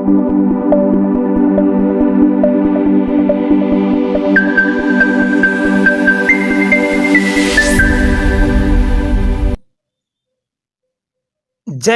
जय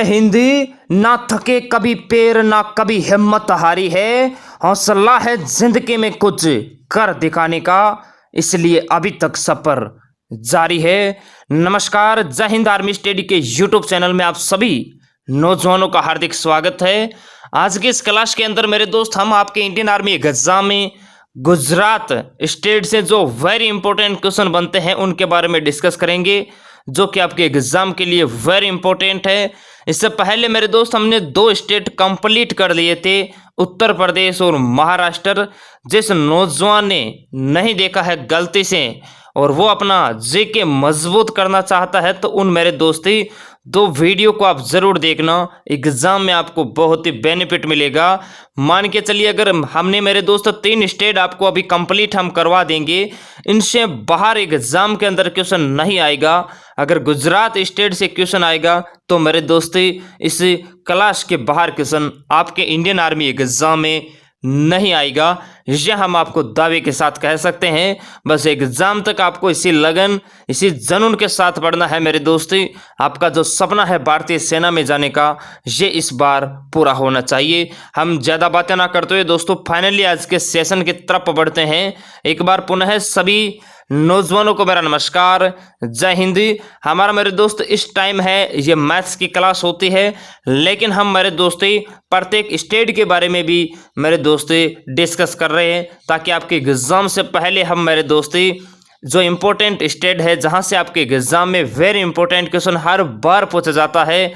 हिंदी। ना थके कभी पैर ना कभी हिम्मत हारी है, हौसला है जिंदगी में कुछ कर दिखाने का, इसलिए अभी तक सफर जारी है। नमस्कार, जय हिंद आर्मी स्टडी के यूट्यूब चैनल में आप सभी नौजवानों का हार्दिक स्वागत है। आज के इस क्लास के अंदर मेरे दोस्त हम आपके इंडियन आर्मी एग्जाम में गुजरात स्टेट से जो वेरी इंपॉर्टेंट क्वेश्चन बनते हैं उनके बारे में डिस्कस करेंगे, जो कि आपके एग्जाम के लिए वेरी इंपॉर्टेंट है। इससे पहले मेरे दोस्त हमने 2 स्टेट कंप्लीट कर लिए थे, उत्तर प्रदेश और महाराष्ट्र। जिस नौजवान ने नहीं देखा है गलती से और वो अपना जीके मजबूत करना चाहता है, तो उन मेरे दोस्ती 2 वीडियो को आप जरूर देखना, एग्जाम में आपको बहुत ही बेनिफिट मिलेगा। मान के चलिए अगर हमने मेरे दोस्त 3 स्टेट आपको अभी कंप्लीट हम करवा देंगे, इनसे बाहर एग्जाम के अंदर क्वेश्चन नहीं आएगा। अगर गुजरात स्टेट से क्वेश्चन आएगा तो मेरे दोस्ती इस क्लास के बाहर क्वेश्चन आपके इंडियन आर्मी एग्जाम में नहीं आएगा, यह हम आपको दावे के साथ कह सकते हैं। बस एग्जाम तक आपको इसी लगन इसी जुनून के साथ पढ़ना है मेरे दोस्ती। आपका जो सपना है भारतीय सेना में जाने का, ये इस बार पूरा होना चाहिए। हम ज़्यादा बातें ना करते हुए दोस्तों फाइनली आज के सेशन की तरफ बढ़ते हैं। एक बार पुनः सभी नौजवानों को मेरा नमस्कार, जय हिंदी। हमारा मेरे दोस्त इस टाइम है ये मैथ्स की क्लास होती है, लेकिन हम मेरे दोस्ती प्रत्येक स्टेट के बारे में भी मेरे दोस्ती डिस्कस कर रहे हैं, ताकि आपके एग्जाम से पहले हम मेरे दोस्ती जो इम्पोर्टेंट स्टेट है जहां से आपके एग्जाम में वेरी इंपॉर्टेंट क्वेश्चन हर बार पूछा जाता है,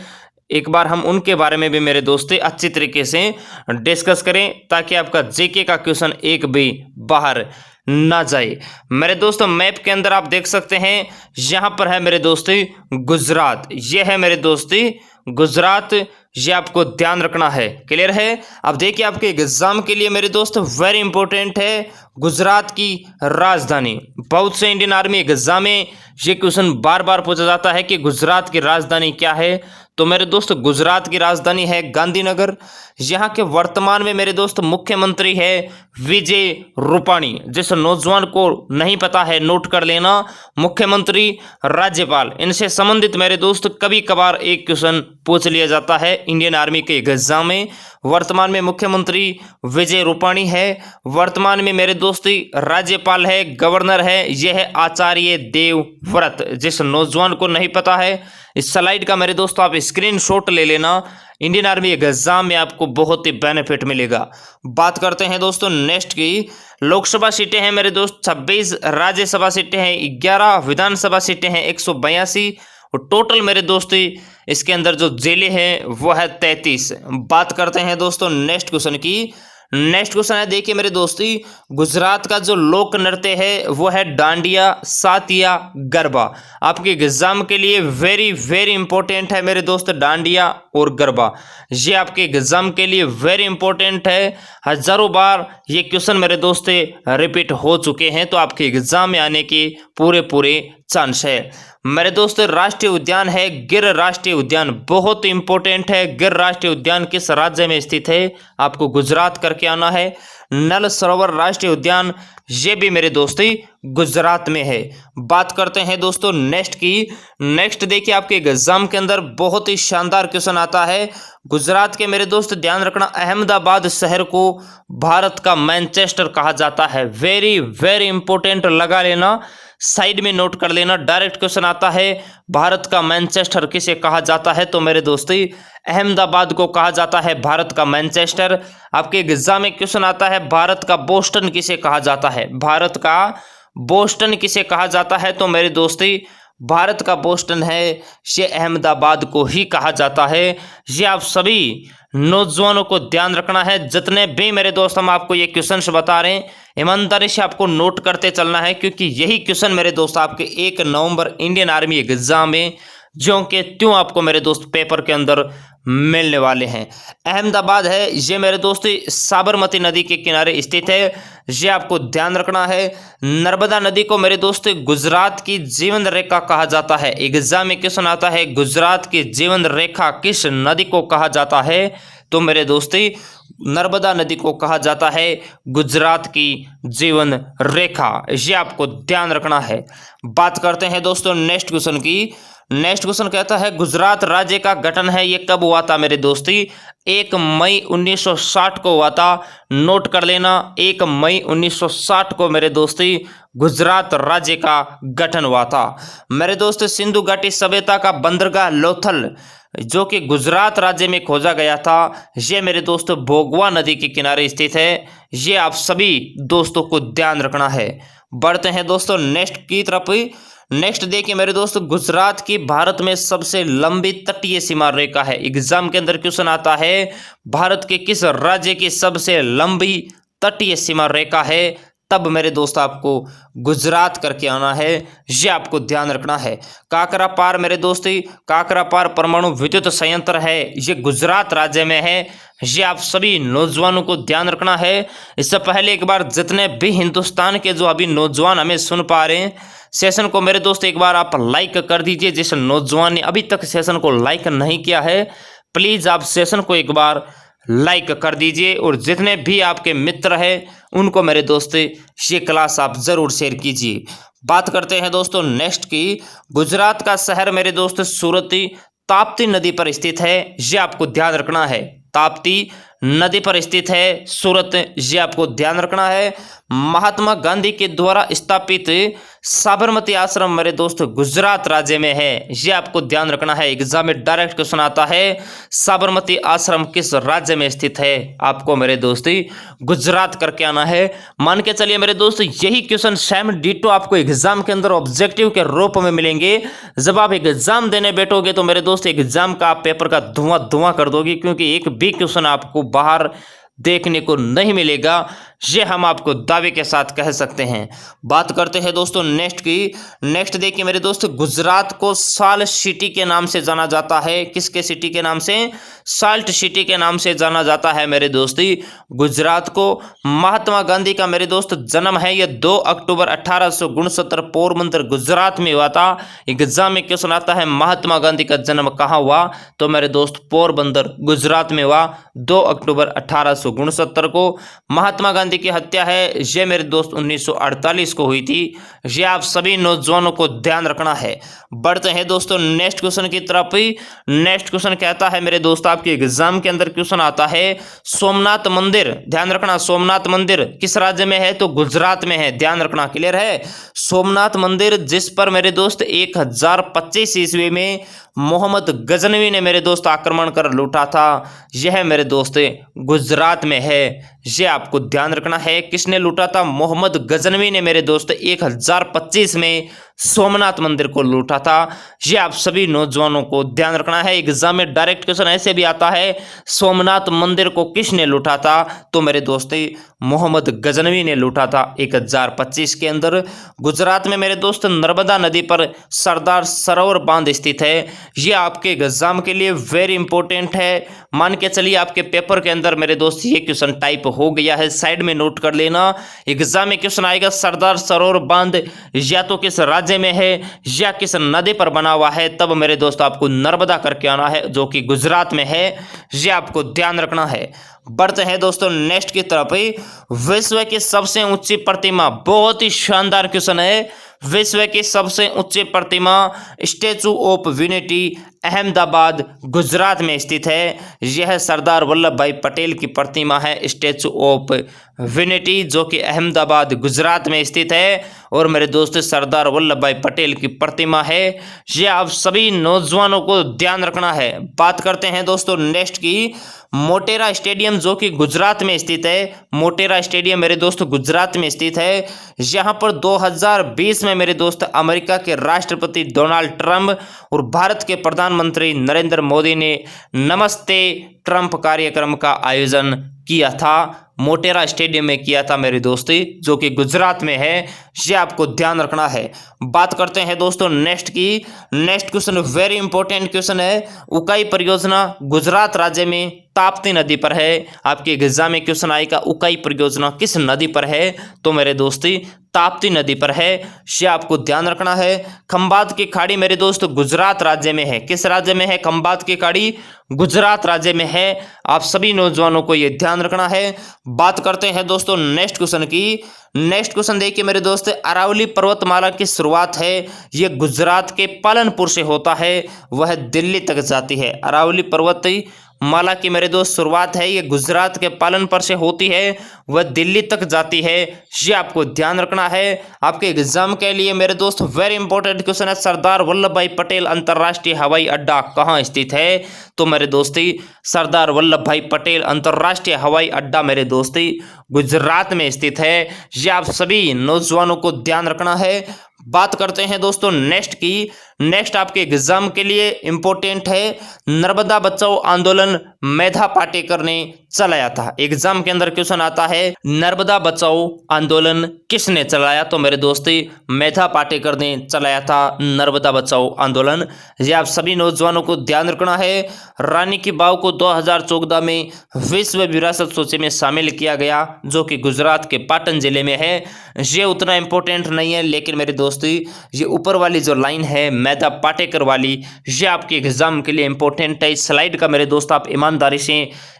एक बार हम उनके बारे में भी मेरे दोस्ती अच्छी तरीके से डिस्कस करें, ताकि आपका जीके का क्वेश्चन एक भी बाहर ना जाए। मेरे दोस्तों मैप के अंदर आप देख सकते हैं, यहाँ पर है मेरे दोस्ती गुजरात, ये है मेरे दोस्ती गुजरात, ये आपको ध्यान रखना है। क्लियर है? अब देखिए आपके एग्जाम के लिए मेरे दोस्त वेरी इंपॉर्टेंट है गुजरात की राजधानी। बहुत से इंडियन आर्मी एग्जाम में ये क्वेश्चन बार बार पूछा जाता है कि गुजरात की राजधानी क्या है। तो मेरे दोस्त गुजरात की राजधानी है गांधीनगर। यहाँ के वर्तमान में मेरे दोस्त मुख्यमंत्री है विजय रूपाणी। जिस नौजवान को नहीं पता है नोट कर लेना, मुख्यमंत्री, राज्यपाल, इनसे संबंधित मेरे दोस्त कभी कभार एक क्वेश्चन पूछ लिया जाता है इंडियन आर्मी के एग्जाम में। वर्तमान में मुख्यमंत्री विजय रूपाणी है, वर्तमान में मेरे दोस्ती राज्यपाल है, गवर्नर है, यह है आचार्य देवव्रत। जिस नौजवान को नहीं पता है इस स्लाइड का मेरे दोस्तों आप स्क्रीनशॉट ले लेना, इंडियन आर्मी एग्जाम में आपको बहुत ही बेनिफिट मिलेगा। बात करते हैं दोस्तों नेक्स्ट की। लोकसभा सीटें हैं मेरे दोस्त 26, राज्यसभा सीटें हैं 11, विधानसभा सीटें हैं 182 और टोटल मेरे दोस्ती इसके अंदर जो जिले हैं वो है 33। बात करते हैं दोस्तों नेक्स्ट क्वेश्चन की। नेक्स्ट क्वेश्चन है, देखिए मेरे दोस्ती गुजरात का जो लोक नृत्य है वो है डांडिया, सातिया, गरबा। आपके एग्जाम के लिए वेरी वेरी इंपॉर्टेंट है मेरे दोस्त डांडिया और गरबा, ये आपके एग्जाम के लिए वेरी इंपॉर्टेंट है। हजारों बार ये क्वेश्चन मेरे दोस्त रिपीट हो चुके हैं, तो आपके एग्जाम में आने के पूरे चांस है। मेरे दोस्त राष्ट्रीय उद्यान है गिर राष्ट्रीय उद्यान, बहुत इंपॉर्टेंट है। गिर राष्ट्रीय उद्यान किस राज्य में स्थित है, आपको गुजरात करके आना है। नल सरोवर राष्ट्रीय उद्यान, ये भी मेरे दोस्ती गुजरात में है। बात करते हैं दोस्तों नेक्स्ट की। नेक्स्ट देखिए आपके एग्जाम के अंदर बहुत ही शानदार क्वेश्चन आता है गुजरात के मेरे दोस्त, ध्यान रखना, अहमदाबाद शहर को भारत का मैनचेस्टर कहा जाता है। वेरी वेरी इंपॉर्टेंट, लगा लेना, साइड में नोट कर लेना। डायरेक्ट क्वेश्चन आता है भारत का मैनचेस्टर किसे कहा जाता है, तो मेरे दोस्ती अहमदाबाद को कहा जाता है भारत का मैनचेस्टर। आपके एग्जाम में क्वेश्चन आता है भारत का बोस्टन किसे कहा जाता है, भारत का बोस्टन किसे कहा जाता है, तो मेरे दोस्ती भारत का बोस्टन है ये अहमदाबाद को ही कहा जाता है। ये आप सभी नौजवानों को ध्यान रखना है। जितने भी मेरे दोस्त हम आपको ये क्वेश्चन बता रहे हैं, ईमानदारी से आपको नोट करते चलना है, क्योंकि यही क्वेश्चन मेरे दोस्त आपके 1 नवंबर इंडियन आर्मी एग्जाम में ज्यों के त्यों आपको मेरे दोस्त पेपर के अंदर मिलने वाले हैं। अहमदाबाद है ये मेरे दोस्त साबरमती नदी के किनारे स्थित है, ये आपको ध्यान रखना है। नर्मदा नदी को मेरे दोस्त गुजरात की जीवन रेखा कहा जाता है। एग्जाम में क्वेश्चन आता है गुजरात की जीवन रेखा किस नदी को कहा जाता है, तो मेरे दोस्ती नर्मदा नदी को कहा जाता है गुजरात की जीवन रेखा। ये आपको ध्यान रखना है। बात करते हैं दोस्तों नेक्स्ट क्वेश्चन की। नेक्स्ट क्वेश्चन कहता है गुजरात राज्य का गठन है ये कब हुआ था मेरे दोस्ती? 1 मई 1960 को हुआ था। नोट कर लेना, 1 मई 1960 को मेरे दोस्ती गुजरात राज्य का गठन हुआ था। मेरे दोस्त सिंधु घाटी सभ्यता का बंदरगाह लोथल जो कि गुजरात राज्य में खोजा गया था, ये मेरे दोस्त भोगवा नदी के किनारे स्थित है। ये आप सभी दोस्तों को ध्यान रखना है। बढ़ते हैं दोस्तों नेक्स्ट की तरफ। नेक्स्ट देखिए मेरे दोस्त, गुजरात की भारत में सबसे लंबी तटीय सीमा रेखा है। एग्जाम के अंदर क्वेश्चन आता है भारत के किस राज्य की सबसे लंबी तटीय सीमा रेखा है, तब मेरे दोस्त आपको गुजरात करके आना है। ये आपको ध्यान रखना है। काकरा पार मेरे दोस्ती, काकरा पार परमाणु विद्युत संयंत्र है, ये गुजरात राज्य में है। ये आप सभी नौजवानों को ध्यान रखना है। इससे पहले एक बार जितने भी हिंदुस्तान के जो अभी नौजवान हमें सुन पा रहे हैं, सेशन को मेरे दोस्त एक बार आप लाइक कर दीजिए। जिस नौजवान ने अभी तक सेशन को लाइक नहीं किया है, प्लीज़ आप सेशन को एक बार लाइक कर दीजिए। और जितने भी आपके मित्र हैं उनको मेरे दोस्त ये क्लास आप ज़रूर शेयर कीजिए। बात करते हैं दोस्तों नेक्स्ट की। गुजरात का शहर मेरे दोस्त सूरत ताप्ती नदी पर स्थित है। ये आपको ध्यान रखना है। ताप्ती नदी पर स्थित है सूरत, ये आपको ध्यान रखना है। महात्मा गांधी के द्वारा स्थापित साबरमती आश्रम मेरे दोस्त गुजरात राज्य में है। ये आपको ध्यान रखना है। एग्जाम में डायरेक्ट क्वेश्चन आता है साबरमती आश्रम किस राज्य में स्थित है, आपको मेरे दोस्ती गुजरात करके आना है। मान के चलिए मेरे दोस्त यही क्वेश्चन सेम डिटो आपको एग्जाम के अंदर ऑब्जेक्टिव के रूप में मिलेंगे। जब आप एग्जाम देने बैठोगे तो मेरे दोस्त एग्जाम का आप पेपर का धुआं कर दोगे, क्योंकि एक भी क्वेश्चन आपको बाहर देखने को नहीं मिलेगा। ये हम आपको दावे के साथ कह सकते हैं। बात करते हैं दोस्तों नेक्स्ट की। नेक्स्ट देखिए मेरे दोस्त, गुजरात को साल्ट सिटी के नाम से जाना जाता है। किसके सिटी के नाम से? साल्ट सिटी के नाम से जाना जाता है मेरे दोस्ती गुजरात को। महात्मा गांधी का मेरे दोस्त जन्म है ये 2 अक्टूबर 1869 पोरबंदर गुजरात में हुआ था। एग्जाम में क्वेश्चन आता है महात्मा गांधी का जन्म कहाँ हुआ, तो मेरे दोस्त पोरबंदर गुजरात में हुआ 2 अक्टूबर 1869 को। महात्मा गांधी की हत्या है ये मेरे दोस्त 1948 को हुई थी। ये आप सभी नौजवानों को ध्यान रखना है। बढ़ते हैं दोस्तों नेक्स्ट क्वेश्चन की तरफ। नेक्स्ट क्वेश्चन कहता है मेरे दोस्त, आपके एग्जाम के अंदर क्वेश्चन आता है सोमनाथ मंदिर, ध्यान रखना, सोमनाथ मंदिर किस राज्य में है, तो गुजरात में है। ध्यान रखना, क्लियर है। सोमनाथ मंदिर जिस पर मेरे दोस्त 1025 ईस्वी में मोहम्मद गजनवी ने मेरे दोस्त आक्रमण कर लूटा था, यह मेरे दोस्त गुजरात में है। यह आपको ध्यान रखना है। किसने लूटा था? मोहम्मद गजनवी ने मेरे दोस्त 1025 में सोमनाथ मंदिर को लूटा था। यह आप सभी नौजवानों को ध्यान रखना है। एग्जाम में डायरेक्ट क्वेश्चन ऐसे भी आता है सोमनाथ मंदिर को किसने लूटा था, तो मेरे दोस्त मोहम्मद गजनवी ने लूटा था 1025 के अंदर। गुजरात में मेरे दोस्त नर्मदा नदी पर सरदार सरोवर बांध स्थित है। यह आपके एग्जाम के लिए वेरी इंपॉर्टेंट है। मान के चलिए आपके पेपर के अंदर मेरे दोस्त ये क्वेश्चन टाइप हो गया है, साइड में नोट कर लेना। एग्जाम में क्वेश्चन आएगा सरदार सरोवर बांध या तो किस राज्य में है या किस नदी पर बना हुआ है, तब मेरे दोस्त आपको नर्मदा करके आना है जो कि गुजरात में है। यह आपको ध्यान रखना है। बढ़ते हैं दोस्तों नेक्स्ट की तरफ। विश्व की सबसे ऊंची प्रतिमा, बहुत ही शानदार क्वेश्चन है। विश्व की सबसे ऊंची प्रतिमा Statue of Unity Ahmedabad Gujarat में स्थित है। यह सरदार वल्लभ भाई पटेल की प्रतिमा है, स्टैचू ऑफ यूनिटी, जो कि अहमदाबाद गुजरात में स्थित है। और मेरे दोस्त सरदार वल्लभ भाई पटेल की प्रतिमा है। यह आप सभी नौजवानों को ध्यान रखना है। बात करते हैं दोस्तों नेक्स्ट की। मोटेरा स्टेडियम जो कि गुजरात में स्थित है, मोटेरा स्टेडियम मेरे दोस्त गुजरात में स्थित है। यहाँ पर 2020 में मेरे दोस्त अमेरिका के राष्ट्रपति डोनाल्ड ट्रंप और भारत के प्रधानमंत्री नरेंद्र मोदी ने नमस्ते ट्रंप कार्यक्रम का आयोजन किया था। मोटेरा स्टेडियम में किया था मेरे दोस्ती, जो कि गुजरात में है। ये आपको ध्यान रखना है। बात करते हैं दोस्तों नेक्स्ट की। Next question very important question है। उकाई परियोजना गुजरात राज्य में ताप्ती नदी पर है। आपके एग्जाम में क्वेश्चन आएगा उकाई परियोजना किस नदी पर है, तो मेरे दोस्ती ताप्ती नदी पर है, ये आपको ध्यान रखना है। खंबात की खाड़ी मेरे दोस्त गुजरात राज्य में है। किस राज्य में है खंबात की खाड़ी? गुजरात राज्य में है। आप सभी नौजवानों को यह ध्यान रखना है। बात करते हैं दोस्तों नेक्स्ट क्वेश्चन की। नेक्स्ट क्वेश्चन देखिए मेरे दोस्त, अरावली पर्वतमाला की शुरुआत है, यह गुजरात के पालनपुर से होता है, वह दिल्ली तक जाती है। अरावली पर्वत माला की मेरे दोस्त शुरुआत है, ये गुजरात के पालनपुर से होती है, वह दिल्ली तक जाती है, ये आपको ध्यान रखना है। आपके एग्जाम के लिए मेरे दोस्त वेरी इंपॉर्टेंट क्वेश्चन है, सरदार वल्लभ भाई पटेल अंतर्राष्ट्रीय हवाई अड्डा कहाँ स्थित है, तो मेरे दोस्ती सरदार वल्लभ भाई पटेल अंतर्राष्ट्रीय हवाई अड्डा मेरे दोस्ती गुजरात में स्थित है, ये आप सभी नौजवानों को ध्यान रखना है। बात करते हैं दोस्तों नेक्स्ट की। नेक्स्ट आपके एग्जाम के लिए इंपॉर्टेंट है, नर्मदा बचाओ आंदोलन मेधा पाटेकर ने चलाया था। एग्जाम के अंदर क्वेश्चन आता है नर्मदा बचाओ आंदोलन किसने चलाया, तो मेरे दोस्ती मेधा पाटेकर ने चलाया था नर्मदा बचाओ आंदोलन। ये आप सभी नौजवानों को ध्यान रखना है। रानी की वाव को 2014 में विश्व विरासत सूची में शामिल किया गया, जो कि गुजरात के पाटन जिले में है। ये उतना इंपॉर्टेंट नहीं है, लेकिन मेरे दोस्ती ये ऊपर वाली जो लाइन है मेधा पाटेकर वाली, ये आपके एग्जाम के लिए इंपॉर्टेंट है। इस स्लाइड का मेरे दोस्त आप ईमानदारी से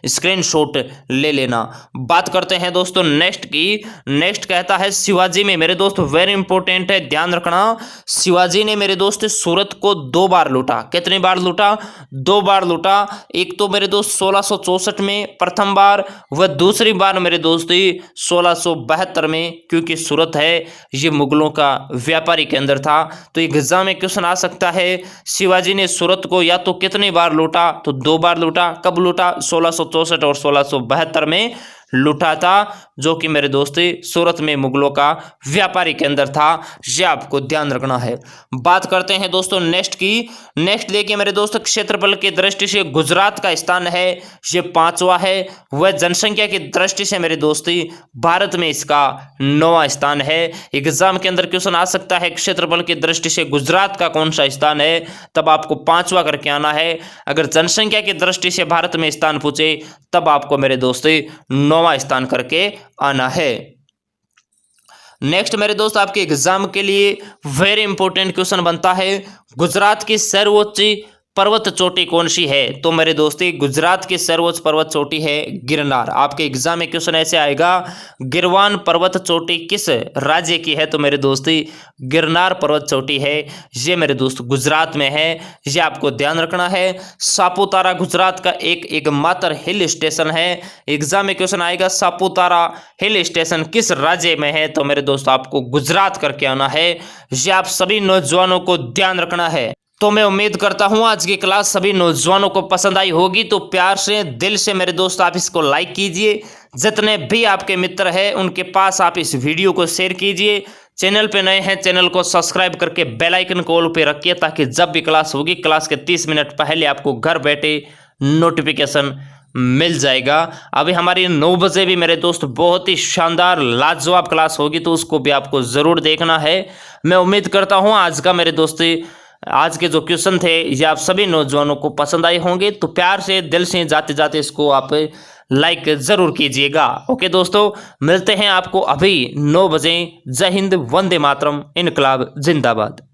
स्क्रीनशॉट ले लेना। बात करते हैं दोस्तों नेक्स्ट की। नेक्स्ट कहता है शिवाजी में मेरे दोस्त वेरी इंपॉर्टेंट है, ध्यान रखना। शिवाजी ने मेरे दोस्त सूरत को 2 बार लूटा। कितनी बार लूटा? 2 बार लूटा। एक तो मेरे दोस्त 1664 में प्रथम बार, वह दूसरी बार मेरे दोस्ती 1672 में, क्योंकि सूरत है ये मुगलों का व्यापारी केंद्र था। तो एग्जाम में क्वेश्चन आ सकता है शिवाजी ने सूरत को या तो कितनी बार लूटा, तो 2 बार लूटा। कब लूटा? 1664 और 1672 में लूटा था, जो कि मेरे दोस्ती सूरत में मुगलों का व्यापारी केंद्र था। ये आपको ध्यान रखना है। बात करते हैं दोस्तों नेक्स्ट की। नेक्स्ट देखिए मेरे दोस्त, क्षेत्रफल की दृष्टि से गुजरात का स्थान है ये 5वां है, वह जनसंख्या की दृष्टि से मेरे दोस्ती भारत में इसका 9वां स्थान है। एग्जाम के अंदर क्वेश्चन आ सकता है क्षेत्रफल की दृष्टि से गुजरात का कौन सा स्थान है, तब आपको 5वां करके आना है। अगर जनसंख्या की दृष्टि से भारत में स्थान पूछे, तब आपको मेरे दोस्ती 9वां स्थान करके आना है। नेक्स्ट मेरे दोस्त आपके एग्जाम के लिए वेरी इंपॉर्टेंट क्वेश्चन बनता है, गुजरात की सर्वोच्च पर्वत चोटी कौन सी है, तो मेरे दोस्ती गुजरात की सर्वोच्च पर्वत चोटी है गिरनार। आपके एग्जाम में क्वेश्चन ऐसे आएगा गिरवान पर्वत चोटी किस राज्य की है, तो मेरे दोस्ती गिरनार पर्वत चोटी है, ये मेरे दोस्त गुजरात में है, ये आपको ध्यान रखना है। सापुतारा गुजरात का एकमात्र हिल स्टेशन है। एग्जाम में क्वेश्चन आएगा सापुतारा हिल स्टेशन किस राज्य में है, तो मेरे दोस्त आपको गुजरात करके आना है। ये आप सभी नौजवानों को ध्यान रखना है। तो मैं उम्मीद करता हूं आज की क्लास सभी नौजवानों को पसंद आई होगी। तो प्यार से दिल से मेरे दोस्त आप इसको लाइक कीजिए, जितने भी आपके मित्र हैं उनके पास आप इस वीडियो को शेयर कीजिए। चैनल पे नए हैं चैनल को सब्सक्राइब करके बेल आइकन को ऑल पे रखिए, ताकि जब भी क्लास होगी क्लास के 30 मिनट पहले आपको घर बैठे नोटिफिकेशन मिल जाएगा। अभी हमारी 9 बजे भी मेरे दोस्त बहुत ही शानदार लाजवाब क्लास होगी, तो उसको भी आपको ज़रूर देखना है। मैं उम्मीद करता हूँ आज का मेरे दोस्त आज के जो क्वेश्चन थे ये आप सभी नौजवानों को पसंद आए होंगे। तो प्यार से दिल से जाते जाते इसको आप लाइक ज़रूर कीजिएगा। ओके दोस्तों, मिलते हैं आपको अभी 9 बजे। जय हिंद, वंदे मातरम, इनकलाब जिंदाबाद।